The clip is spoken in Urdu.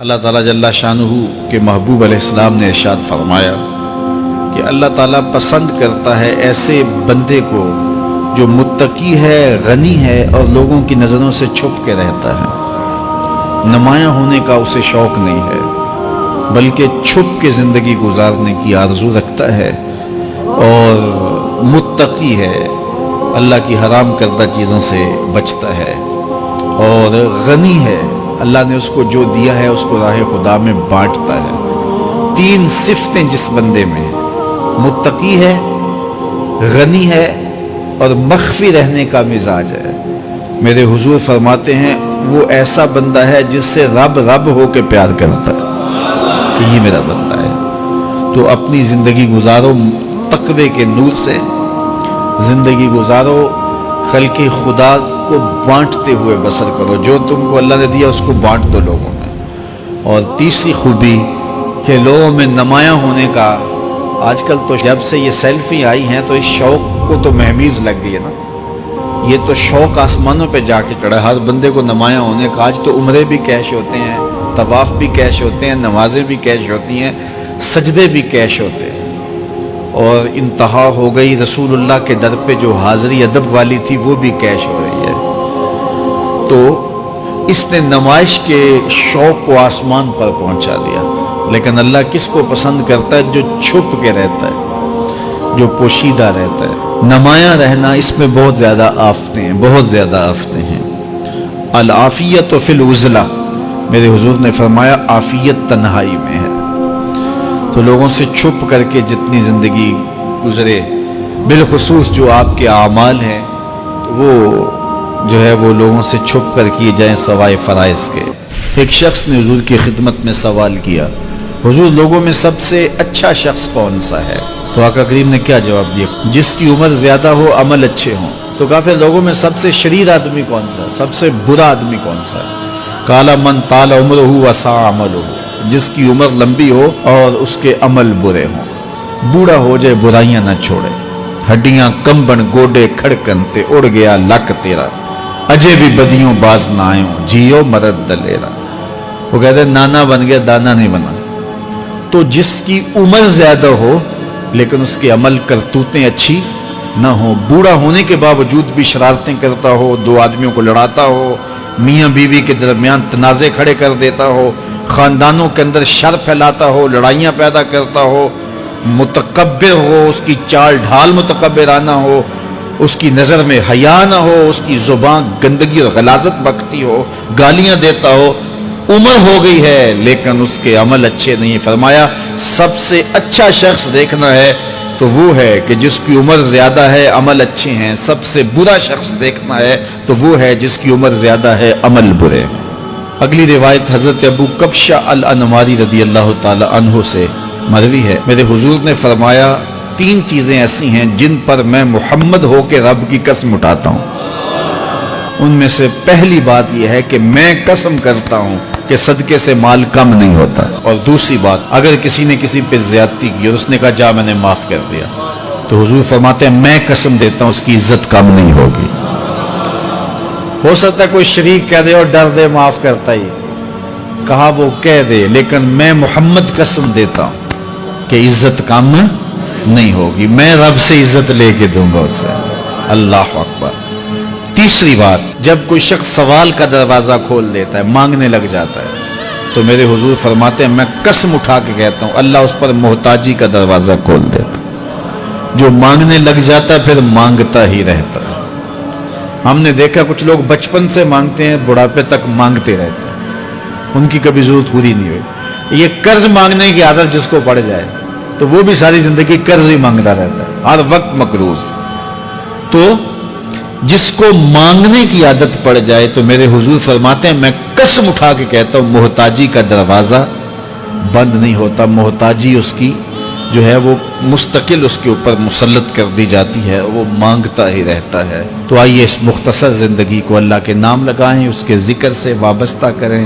اللہ تعالیٰ جل شانہ کے محبوب علیہ السلام نے ارشاد فرمایا کہ اللہ تعالیٰ پسند کرتا ہے ایسے بندے کو جو متقی ہے، غنی ہے اور لوگوں کی نظروں سے چھپ کے رہتا ہے۔ نمایاں ہونے کا اسے شوق نہیں ہے بلکہ چھپ کے زندگی گزارنے کی آرزو رکھتا ہے، اور متقی ہے، اللہ کی حرام کردہ چیزوں سے بچتا ہے، اور غنی ہے، اللہ نے اس کو جو دیا ہے اس کو راہ خدا میں بانٹتا ہے۔ تین صفتیں جس بندے میں متقی ہے، غنی ہے اور مخفی رہنے کا مزاج ہے، میرے حضور فرماتے ہیں وہ ایسا بندہ ہے جس سے رب ہو کے پیار کرتا ہے کہ یہ میرا بندہ ہے۔ تو اپنی زندگی گزارو تقوی کے نور سے، زندگی گزارو خلق خدا کو بانٹتے ہوئے بسر کرو، جو تم کو اللہ نے دیا اس کو بانٹ دو لوگوں میں۔ اور تیسری خوبی کہ لوگوں میں نمایاں ہونے کا، آج کل تو جب سے یہ سیلفی آئی ہیں تو اس شوق کو تو مہمیز لگ گئی ہے نا، یہ تو شوق آسمانوں پہ جا کے چڑھا، ہر بندے کو نمایاں ہونے کا۔ آج تو عمرے بھی کیش ہوتے ہیں، طواف بھی کیش ہوتے ہیں، نمازیں بھی کیش ہوتی ہیں، سجدے بھی کیش ہوتے ہیں، اور انتہا ہو گئی رسول اللہ کے در پہ جو حاضری ادب والی تھی وہ بھی کیش ہو رہی ہے۔ تو اس نے نمائش کے شوق کو آسمان پر پہنچا دیا، لیکن اللہ کس کو پسند کرتا ہے؟ جو چھپ کے رہتا ہے، جو پوشیدہ رہتا ہے۔ نمایاں رہنا اس میں بہت زیادہ آفتیں ہیں، بہت زیادہ آفتیں ہیں۔ العافیت فی العزلہ، میرے حضور نے فرمایا عافیت تنہائی میں ہے۔ تو لوگوں سے چھپ کر کے جتنی زندگی گزرے، بالخصوص جو آپ کے اعمال ہیں وہ جو ہے وہ لوگوں سے چھپ کر کیے جائیں سوائے فرائض کے۔ ایک شخص نے حضور کی خدمت میں سوال کیا، حضور لوگوں میں سب سے اچھا شخص کون سا ہے؟ تو آقا کریم نے کیا جواب دیا؟ جس کی عمر زیادہ ہو، عمل اچھے ہوں۔ تو کہا پھر لوگوں میں سب سے شریر آدمی کون سا ہے؟ سب سے برا آدمی کون سا ہے؟ قال من طال عمرہ وسع عملہ، جس کی عمر لمبی ہو اور اس کے عمل برے ہوں، بوڑھا ہو جائے برائیاں نہ چھوڑے، ہڈیاں کمبن گوڈے کھڑکن تے اڑ گیا لک تیرا، اجے بھی بدیوں باز نہ آئیں، جیو مرد دلیرا۔ وہ کہتے ہیں نانا بن گیا دانا نہیں بنا۔ تو جس کی عمر زیادہ ہو لیکن اس کے عمل کرتوتیں اچھی نہ ہو، بوڑھا ہونے کے باوجود بھی شرارتیں کرتا ہو، دو آدمیوں کو لڑاتا ہو، میاں بیوی کے درمیان تنازع کھڑے کر دیتا ہو، خاندانوں کے اندر شر پھیلاتا ہو، لڑائیاں پیدا کرتا ہو، متکبر ہو، اس کی چال ڈھال متکبرانہ ہو، اس کی نظر میں حیا نہ ہو، اس کی زبان گندگی اور غلاظت بکتی ہو، گالیاں دیتا ہو، عمر ہو گئی ہے لیکن اس کے عمل اچھے نہیں۔ فرمایا سب سے اچھا شخص دیکھنا ہے تو وہ ہے کہ جس کی عمر زیادہ ہے، عمل اچھے ہیں۔ سب سے برا شخص دیکھنا ہے تو وہ ہے جس کی عمر زیادہ ہے، عمل برے۔ اگلی روایت حضرت ابو کبشہ الانماری رضی اللہ تعالی عنہ سے مروی ہے، میرے حضور نے فرمایا تین چیزیں ایسی ہیں جن پر میں محمد ہو کے رب کی قسم اٹھاتا ہوں۔ ان میں سے پہلی بات یہ ہے کہ میں قسم کرتا ہوں کہ صدقے سے مال کم نہیں ہوتا، اور دوسری بات اگر کسی نے کسی پہ زیادتی کی اور اس نے کہا جا میں نے معاف کر دیا، تو حضور فرماتے ہیں میں قسم دیتا ہوں اس کی عزت کم نہیں ہوگی۔ ہو سکتا ہے کوئی شریک کہہ دے اور ڈر دے معاف کرتا ہی، کہا وہ کہہ دے، لیکن میں محمد قسم دیتا ہوں کہ عزت کم نہیں ہوگی، میں رب سے عزت لے کے دوں گا اسے۔ اللہ اکبر۔ تیسری بات، جب کوئی شخص سوال کا دروازہ کھول دیتا ہے، مانگنے لگ جاتا ہے، تو میرے حضور فرماتے ہیں میں قسم اٹھا کے کہتا ہوں اللہ اس پر محتاجی کا دروازہ کھول دیتا ہے۔ جو مانگنے لگ جاتا ہے پھر مانگتا ہی رہتا ہے۔ ہم نے دیکھا کچھ لوگ بچپن سے مانگتے ہیں، بڑھاپے تک مانگتے رہتے ہیں، ان کی کبھی ضرورت پوری نہیں ہوئی۔ یہ قرض مانگنے کی عادت جس کو پڑ جائے تو وہ بھی ساری زندگی قرض ہی مانگتا رہتا ہے، ہر وقت مقروض۔ تو جس کو مانگنے کی عادت پڑ جائے تو میرے حضور فرماتے ہیں میں قسم اٹھا کے کہتا ہوں محتاجی کا دروازہ بند نہیں ہوتا، محتاجی اس کی جو ہے وہ مستقل اس کے اوپر مسلط کر دی جاتی ہے، وہ مانگتا ہی رہتا ہے۔ تو آئیے اس مختصر زندگی کو اللہ کے نام لگائیں، اس کے ذکر سے وابستہ کریں۔